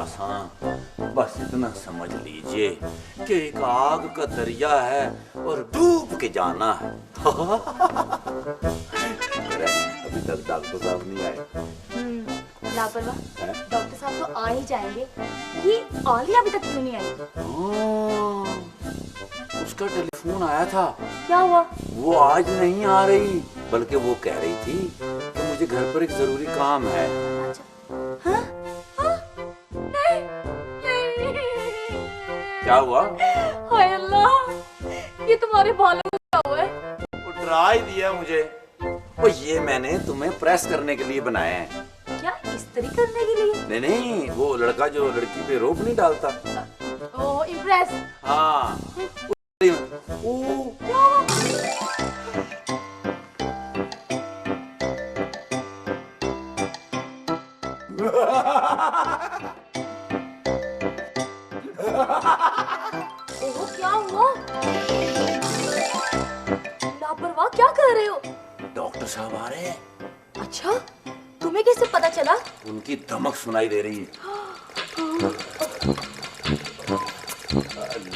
आसान। बस इतना समझ लीजिए कि एक आग का दरिया है और डूब के जाना है। अभी तक डॉक्टर साहब नहीं आए। लापरवाह, डॉक्टर साहब तो आ ही जाएंगे। ये आलिया अभी तक क्यों नहीं आई? उसका टेलीफोन आया था। क्या हुआ? वो आज नहीं आ रही, बल्कि वो कह रही थी कि मुझे घर पर एक जरूरी काम है। अच्छा। हाँ? हाँ? नहीं, नहीं। क्या हुआ? हाय अल्लाह, ये तुम्हारे बालों में क्या हुआ है? वो डरा ही दिया मुझे। वो ये मैंने तुम्हें प्रेस करने के लिए बनाए हैं। क्या इस्त्री करने के लिए? नहीं नहीं, वो लड़का जो लड़की पे रोप नहीं डालता। ओह, इम्प्रेस। हाँ। ओह, क्या हुआ? लापरवाह, क्या कर रहे हो? डॉक्टर साहब आ रहे हैं। अच्छा, तुम्हें कैसे पता चला? उनकी धमक सुनाई दे रही है।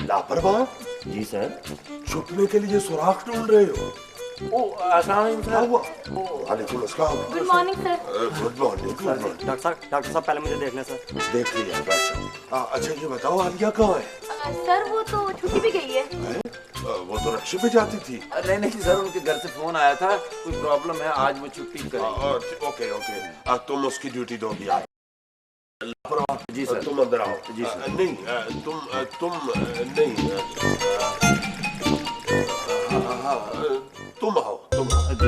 लापरवाह जी सर। छुपने के लिए सुराख ढूंढ रहे हो? क्या हुआ? वालेकुम अस्सलाम। Good morning sir. Good morning. Doctor साहब पहले मुझे देखना सर। देख लिया बैठो। अच्छा ये बताओ आलिया कहाँ है? सर वो तो छुट्टी भी गई है। वो तो रक्षे पे जाती थी। नहीं नहीं सर, उनके घर से फोन आया था, कोई प्रॉब्लम है, आज वो छुट्टी करेंगे। ओके ओके, तुम उसकी ड्यूटी दोगी आज। जी सर। तुम अंदर आओ। जी सर। नहीं तुम नहीं तुम आओ जी।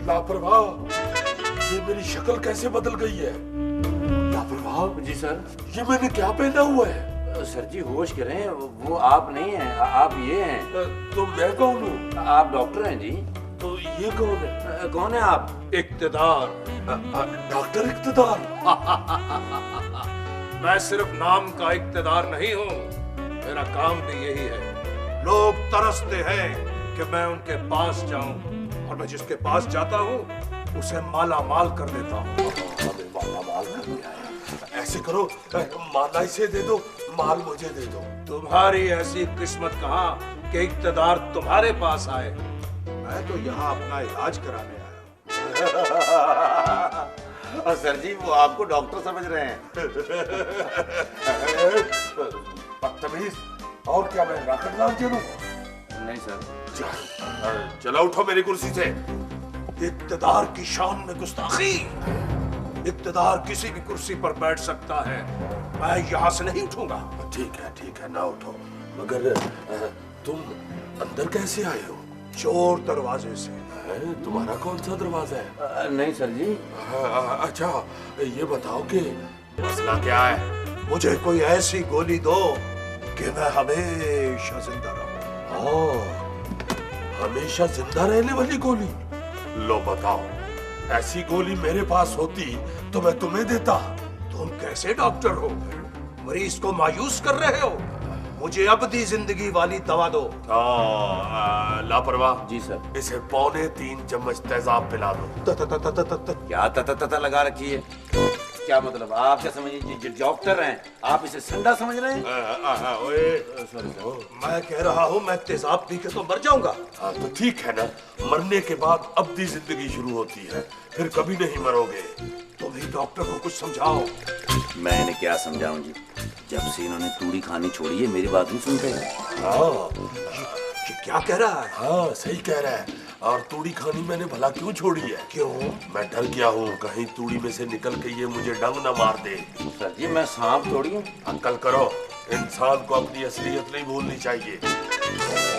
लापरवाह, ये मेरी शक्ल कैसे बदल गई है? लापरवाह जी सर। ये मैंने क्या पहना हुआ है? सर जी होश करें, वो आप नहीं हैं, आप ये हैं। तो मैं कौन हूँ? आप डॉक्टर हैं जी। तो ये कौन है? कौन है आप? इक्तदार। डॉक्टर इक्तदार। मैं सिर्फ नाम का इक्तदार नहीं हूँ, मेरा काम भी यही है। लोग तरसते हैं कि मैं उनके पास जाऊं, और मैं जिसके पास जाता हूँ उसे माला माल कर देता हूँ। हमें माला माल कर दिया है। ऐसे करो, माला इसे दे दो, माल मुझे दे दो। तुम्हारी ऐसी किस्मत कहाँ कि इक्तदार तुम्हारे पास आए। मैं तो यहाँ अपना इलाज कराने आया हूँ। सर जी वो आपको डॉक्टर समझ रहे हैं। बदतमीज, और क्या मैं राकेट लाल चलूं? नहीं सर। चला उठो मेरी कुर्सी से। इक्तदार की शान में गुस्ताखी। इक्तदार किसी भी कुर्सी पर बैठ सकता है, मैं यहाँ से नहीं उठूंगा। ठीक है ना उठो, मगर तुम अंदर कैसे आए हो? चोर दरवाजे से। तुम्हारा कौन सा दरवाजा है? नहीं सर जी। अच्छा ये बताओ कि मसला क्या है? मुझे कोई ऐसी गोली दो कि मैं हमेशा जिंदा रहूं। हमेशा जिंदा रहने वाली गोली? लो बताओ, ऐसी गोली मेरे पास होती तो मैं तुम्हें देता। तुम कैसे डॉक्टर हो? मरीज को मायूस कर रहे हो। मुझे अबदी जिंदगी वाली दवा दो। लापरवाह जी सर। इसे 3.25 चम्मच तेजाब पिला दो। क्या तता लगा रखी है? क्या मतलब? आप क्या समझिए डॉक्टर हैं, आप इसे संडा समझ रहे हैं? मैं कह रहा हूँ मैं तेजाब पी के तो मर जाऊंगा। तो ठीक है ना, मरने के बाद अबदी जिंदगी शुरू होती है, फिर कभी नहीं मरोगे। तुम ही डॉक्टर को कुछ समझाओ। मैं इन्हें क्या समझाऊं जी, जब से इन्होंने तूड़ी खानी छोड़ी है मेरी बात नहीं सुनते। ये क्या कह रहा है? हाँ सही कह रहा है। और तूड़ी खानी मैंने भला क्यों छोड़ी है? क्यों? मैं डर गया हूँ कहीं तूड़ी में से निकल के ये मुझे डंग न मार दे। सर जी मैं सांप थोड़ी हूँ। अंकल करो, इंसान को अपनी असलियत नहीं भूलनी चाहिए।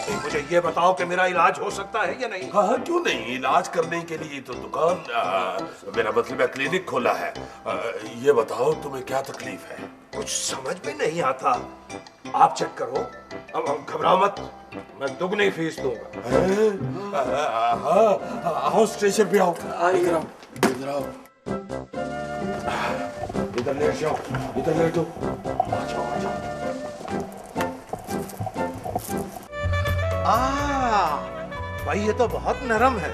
तो मुझे ये बताओ कि मेरा इलाज हो सकता है या नहीं? हाँ क्यों नहीं, इलाज करने के लिए तो दुकान मेरा मतलब है क्लिनिक खोला है। ये बताओ तुम्हें क्या तकलीफ है? कुछ समझ में नहीं आता। आप चेक करो। अब घबराओ मत, मैं दुगनी फीस दूंगा। आओ स्टेशन पे आओ। इधर आओ, इधर आओ, इधर लेट जाओ, इधर लेटो। आ जाओ आ जाओ। भाई ये तो बहुत नरम है।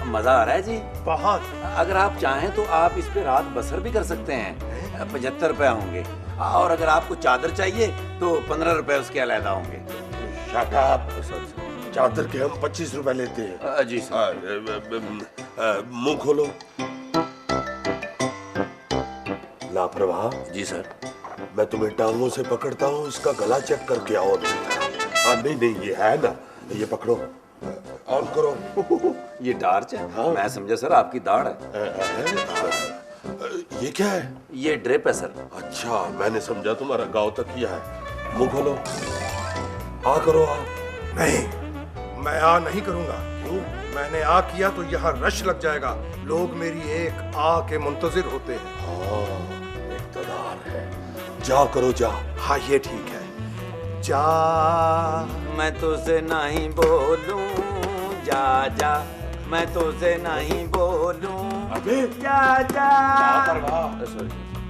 मजा आ रहा है जी। बहुत। अगर आप चाहें तो आप इस पे रात बसर भी कर सकते हैं। 75 रुपए होंगे, और अगर आपको चादर चाहिए तो 15 रुपए उसके अलहदा होंगे। Shut up. चादर के हम 25 रुपए लेते हैं। जी सर। मुंह खोलो। लापरवाह। जी सर। मैं तुम्हें टांगों से पकड़ता हूँ, इसका गला चेक करके आओ। नहीं नहीं, ये है ना, ये पकड़ो, ऑन करो। ये टार्च है? हाँ। मैं समझा सर आपकी दाढ़ है। ये क्या है? ये ड्रिप है सर। अच्छा, मैंने समझा तुम्हारा गांव तक किया है। मुंह खोलो। आ करो, आ। नहीं, मैं आ नहीं करूंगा। क्यों? मैंने आ किया तो यहाँ रश लग जाएगा। लोग मेरी एक आ के मुंतजिर होते हैं। हाँ, इक़्तिदार है। जा करो, जा। हाँ, ये ठीक है। जा। मैं तुझसे नहीं बोलूं, जा जा, मैं तुझसे नहीं बोलूं। अबे जा जा। लापरवाह।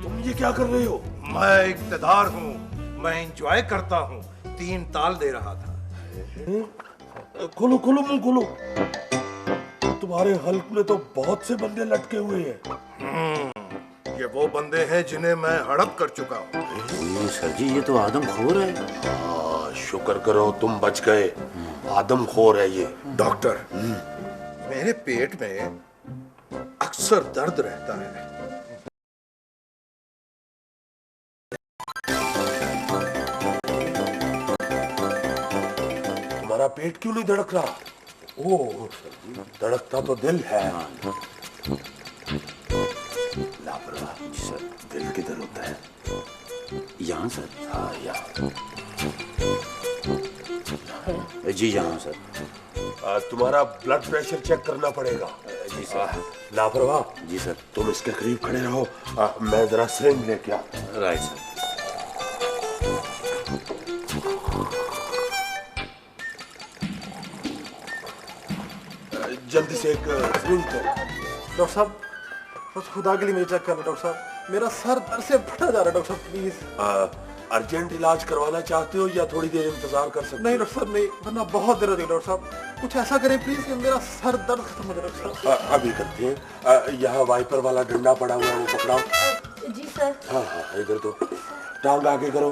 तुम ये क्या कर रहे हो? मैं इक़्तिदार हूँ, मैं एंजॉय करता हूँ। 3 ताल दे रहा था। खोलो खोलो, मुंह खोलो। तुम्हारे हल्क में तो बहुत से बंदे लटके हुए हैं। ये वो बंदे हैं जिन्हें मैं हड़प कर चुका हूँ। सर जी, ये तो आदमखोर है। हाँ, शुक्र करो तुम बच गए। आदमखोर है ये। डॉक्टर, मेरे पेट में अक्सर दर्द रहता है। तुम्हारा पेट क्यों नहीं धड़क रहा? ओह, धड़कता तो दिल है। लापरवाह। जी सर। दिल किधर होता है? यहाँ सर। हाँ, यहाँ। जी यहाँ सर। तुम्हारा ब्लड प्रेशर चेक करना पड़ेगा। जी सर। लापरवाह। जी सर। तुम इसके करीब खड़े रहो, मैं जरा सिरिंज लेके आता हूं। Right sir. जल्दी से एक सिरिंज दो। डॉक्टर साहब, बस खुदा के लिए मुझे चेक करना। डॉक्टर साहब, मेरा सर दर्द से फटा जा रहा है। डॉक्टर साहब प्लीज। अर्जेंट इलाज करवाना चाहते हो या थोड़ी देर इंतजार कर सकते हो? नहीं डॉक्टर साहब, नहीं, वरना बहुत देर हो जाएगी। डॉक्टर साहब कुछ ऐसा करें प्लीज कि मेरा सर दर्द खत्म हो जाए। डॉक्टर साहब अभी करते हैं। यहाँ वाइपर वाला डंडा पड़ा हुआ है, वो पकड़ाओ। जी सर। हाँ हाँ, इधर तो। टांग आगे करो।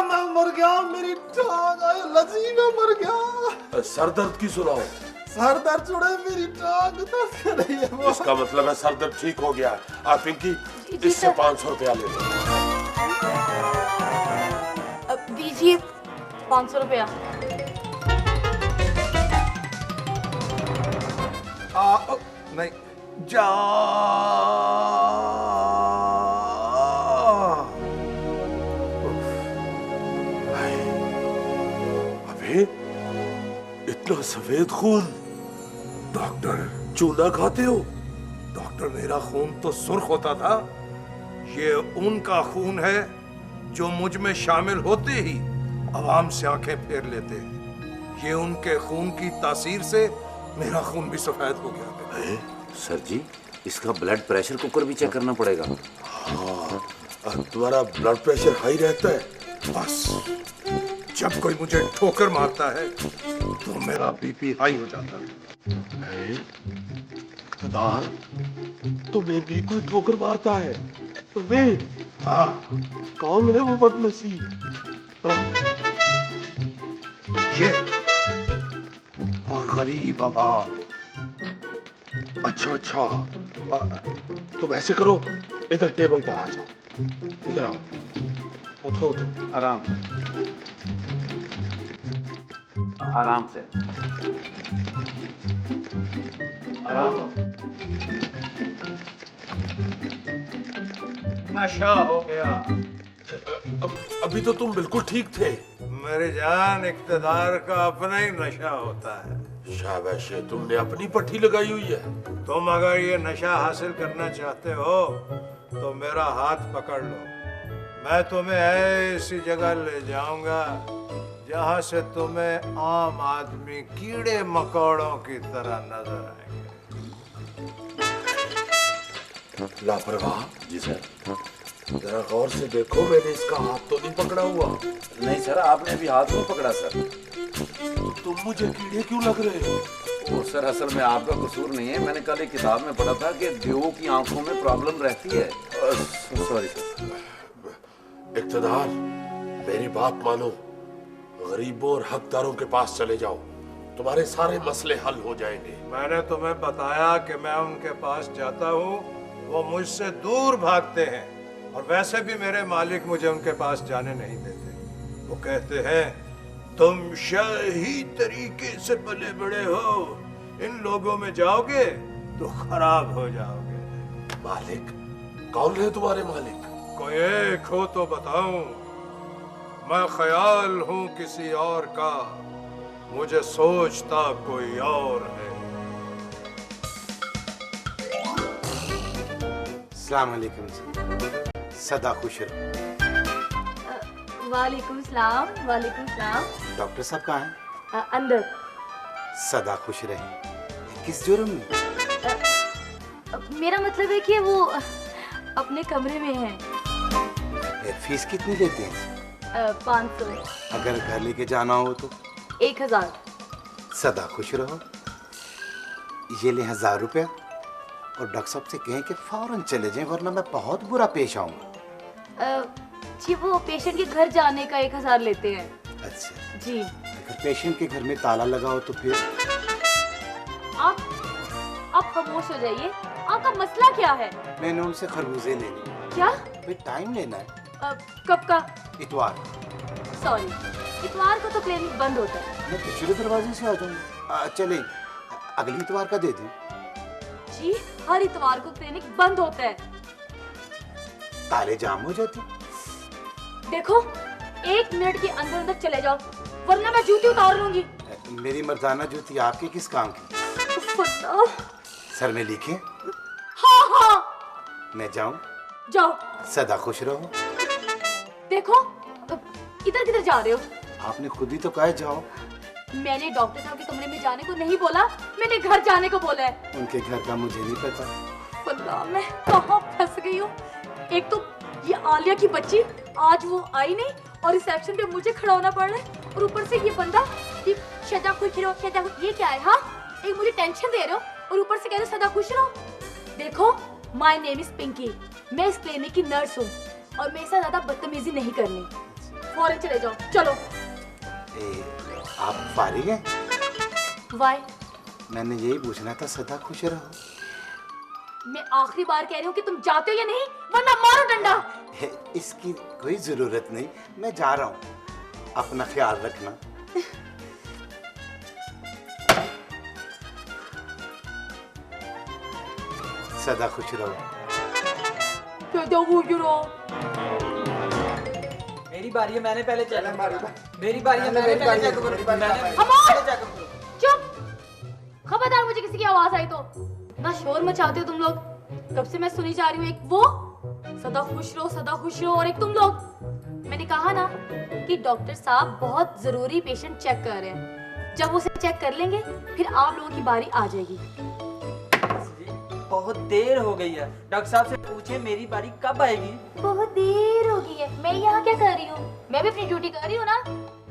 मैं मर गया, मेरी टांग आए लजी, मैं मर गया। सर दर्द की सुनाओ। सर दर्द छोड़े, मेरी टांग दर्द कर रही है वो। इसका मतलब है सर दर्द ठीक हो गया। आप पिंकी, जी इससे सर। 500 रुपया ले लो। अब दीजिए 500 रुपया। नहीं, जा। अबे, इतना सफेद खून। डॉक्टर, चूना खाते हो? डॉक्टर, मेरा खून तो सुर्ख होता था। ये उनका खून है जो मुझ में शामिल होते ही आवाम से आंखें फेर लेते हैं। ये उनके खून की तासीर से मेरा खून भी सफेद हो गया। सर जी, इसका ब्लड प्रेशर कुकर भी चेक करना पड़ेगा। हाँ, तुम्हारा ब्लड प्रेशर हाई रहता है? बस जब कोई मुझे ठोकर मारता है तो मेरा बीपी हाई हो जाता है। इक़्तिदार, तुम्हें भी कोई ठोकर मारता है? तुम्हें? हाँ, कौन है वो बदनसीब? ये गरीब आवाम। अच्छा अच्छा, तुम ऐसे करो, इधर टेबल पर आ जाओ। इधर आओ, उठो उठो। आराम आराम से। आराम। नशा हो गया। अभी तो तुम बिल्कुल ठीक थे। मेरे जान, इक़्तिदार का अपना ही नशा होता है। शाबाश, तुमने अपनी पट्टी लगाई हुई है। तुम अगर ये नशा हासिल करना चाहते हो तो मेरा हाथ पकड़ लो। मैं तुम्हें ऐसी जगह ले जाऊंगा जहां से तुम्हें आम आदमी कीड़े मकोड़ों की तरह नजर आएंगे। लापरवाह। जी सर। जरा गौर से देखो, मैंने इसका हाथ तो नहीं पकड़ा हुआ। नहीं सर, आपने अभी हाथ नहीं पकड़ा सर। तुम मुझे कीड़े क्यों लग रहे हो? वो सर असल में आपका कसूर नहीं है। मैंने कल एक किताब में पढ़ा था कि देवों की आंखों में प्रॉब्लम रहती है। Sorry sir. इक़्तिदार, मेरी बात मानो, गरीबों और हकदारों के पास चले जाओ, तुम्हारे सारे मसले हल हो जाएंगे। मैंने तुम्हें बताया कि मैं उनके पास जाता हूँ, वो मुझसे दूर भागते हैं, और वैसे भी मेरे मालिक मुझे उनके पास जाने नहीं देते। वो कहते हैं तुम शाही तरीके से पले बड़े हो, इन लोगों में जाओगे तो खराब हो जाओगे। मालिक कौन है तुम्हारे मालिक? कोई एक हो तो बताऊं। मैं ख्याल हूं किसी और का, मुझे सोचता कोई और है। अस्सलाम वालेकुम सर। सदा खुश रहो। वालेकुम सलाम। वालेकुम सलाम। डॉक्टर साहब कहाँ हैं? अंदर। सदा खुश रहे। किस जुर्म में? मेरा मतलब है कि वो अपने कमरे में है। फीस कितनी लेते हैं? 500। अगर घर लेके जाना हो तो? 1000। सदा खुश रहो। ये ले 1000 रुपया, और डॉक्टर साहब से कहें कि फौरन चले जाएं, वरना मैं बहुत बुरा पेश आऊंगा। जी वो पेशेंट के घर जाने का 1000 लेते हैं। अच्छा जी। अगर पेशेंट के घर में ताला लगा हो तो फिर? आप खामोश हो जाइए। आपका मसला क्या है? मैंने उनसे खरबूजे लेने। क्या? भाई टाइम लेना है। कब का? इतवार। सॉरी, इतवार को तो क्लिनिक बंद होता है। मैं पिछले दरवाजे से आ जाऊंगा। चले अगली इतवार का दे दूं? जी हर इतवार को क्लिनिक बंद होता है। ताले जाम हो जाते। देखो 1 मिनट के अंदर अंदर चले जाओ, वरना मैं जूती उतार लूंगी। मेरी मर्दाना जूती आपके किस काम की? सर में लिखे? हाँ हाँ। मैं जाऊं? जाओ। सदा खुश रहो। देखो इधर किधर जा रहे हो? आपने खुद ही तो कहा जाओ। मैंने डॉक्टर साहब के कमरे में जाने को नहीं बोला, मैंने घर जाने को बोला है। उनके घर का मुझे नहीं पता। अल्लाह मैं कहाँ फंस गई हूँ। एक तो ये आलिया की बच्ची आज वो आई नहीं, और रिसेप्शन पे मुझे खड़ा होना पड़ रहा है, और ऊपर से ये बंदा ये सदा खुश रहो, सदा खुश। ये क्या है? हाँ एक मुझे टेंशन दे रहे हो, और ऊपर से कह रहे हो सदा खुश रहो। देखो माय नेम इज पिंकी, मैं इस क्लिनिक की नर्स हूँ, और मेरे साथ ज्यादा बदतमीजी नहीं करनी। फौरन चले जाओ, चलो। आप फारिग हैं? वाई? मैंने यही पूछना था। सदा खुश रहो। मैं आखिरी बार कह रही हूँ कि तुम जाते हो या नहीं, वरना मारो डंडा। इसकी कोई जरूरत नहीं, मैं जा रहा हूँ। अपना ख्याल रखना। सदा खुश रहो। मेरी बारी है, मैंने पहले चेक। मेरी बारी है, मैंने पहले चेक करूं। चुप। खबरदार मुझे किसी की आवाज आई तो। ना शोर मचाते हो तुम लोग, कब से मैं सुनी जा रही हूँ। एक वो सदा खुश रहो, सदा खुश रहो, और एक तुम लोग। मैंने कहा ना कि डॉक्टर साहब बहुत जरूरी पेशेंट चेक कर रहे हैं। जब उसे चेक कर लेंगे फिर आप लोगों की बारी आ जाएगी। बहुत देर हो गई है, डॉक्टर साहब से पूछे मेरी बारी कब आएगी। बहुत देर हो गई है, मैं यहाँ क्या कर रही हूँ? मैं भी अपनी ड्यूटी कर रही हूँ ना।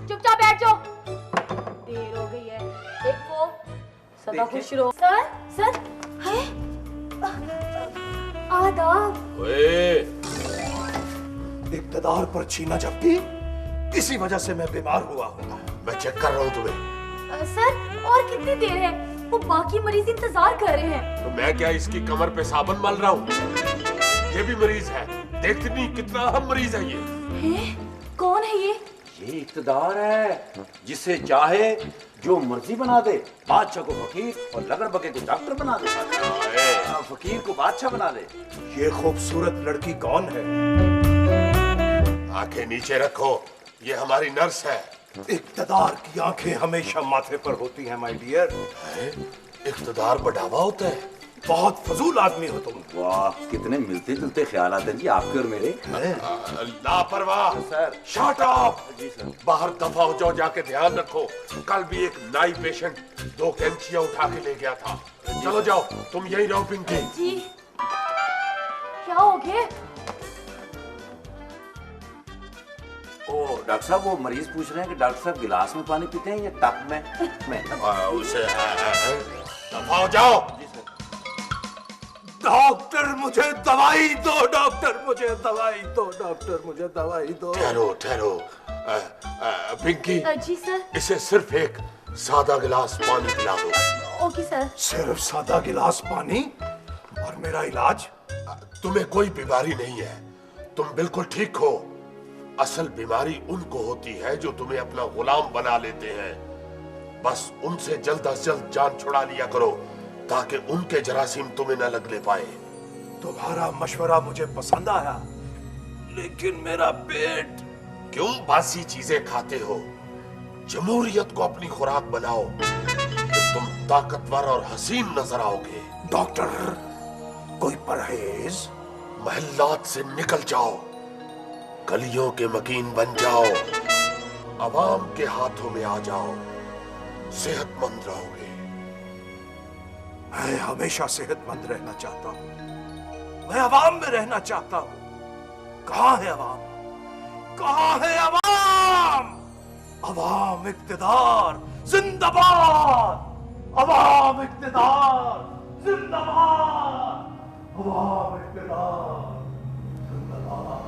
चुपचाप बैठ जाओ। देर हो गई है। एक वो सदा खुश रहो। सर है आदाब। ओए, इक़्तिदार पर छीना झपटी, इसी वजह से मैं बीमार हुआ हूँ। मैं चेक कर रहा हूँ तुम्हें। सर और कितनी देर है? वो बाकी मरीज इंतजार कर रहे हैं। तो मैं क्या इसकी कमर पे साबुन मल रहा हूँ? ये भी मरीज है। देखती नहीं कितना अहम मरीज है ये। कौन है ये? ये इक़्तिदार है, जिसे चाहे जो मर्जी बना दे। बादशाह को फकीर और लगड़बगे को डॉक्टर बना दे, फकीर को बादशाह बना दे। ये खूबसूरत लड़की कौन है? आंखें नीचे रखो, ये हमारी नर्स है। इक़्तिदार की आंखें हमेशा माथे पर होती हैं माय डियर। इक़्तिदार बढ़ावा होता है। बहुत फजूल आदमी हो तुम। वाह, कितने मिलते जुलते ख्याल आते हैं जी आपके और मेरे। लापरवाह। सर। Shut up. जी सर। बाहर दफा हो जाओ, जाके ध्यान रखो। कल भी एक नाई पेशेंट 2 कैंचियां उठा के ले गया था। चलो जाओ, तुम यहीं रहो पिंकी। जी क्या हो गया? और डॉक्टर साहब वो मरीज पूछ रहे हैं कि डॉक्टर साहब गिलास में पानी पीते हैं या टप में? उसे दफा जाओ। डॉक्टर मुझे दवाई दो, डॉक्टर मुझे दवाई दो, डॉक्टर मुझे दवाई दो। ठहरो ठहरो। पिंकी, जी सर। इसे सिर्फ एक सादा गिलास पानी पिला दो। Okay sir. सिर्फ सादा गिलास पानी और मेरा इलाज? तुम्हें कोई बीमारी नहीं है, तुम बिल्कुल ठीक हो। असल बीमारी उनको होती है जो तुम्हें अपना गुलाम बना लेते हैं। बस उनसे जल्द अज जल्द जान छुड़ा लिया करो ताकि उनके जरासीम तुम्हें न लगने पाए। तुम्हारा मशवरा मुझे पसंद आया, लेकिन मेरा पेट। क्यों बासी चीजें खाते हो? जमहूरियत को अपनी खुराक बनाओ, तो तुम ताकतवर और हसीन नजर आओगे। डॉक्टर, कोई परहेज? महल्लात से निकल जाओ, गलियों के मकीन बन जाओ, अवाम के हाथों में आ जाओ, सेहतमंद रहोगे। मैं हमेशा सेहतमंद रहना चाहता हूं, मैं अवाम में रहना चाहता हूं। कहां है अवाम? कहां है अवाम? अवाम इक्तिदार जिंदाबाद! अवाम इक्तिदार जिंदाबाद! अवाम इक्तिदार जिंदाबाद!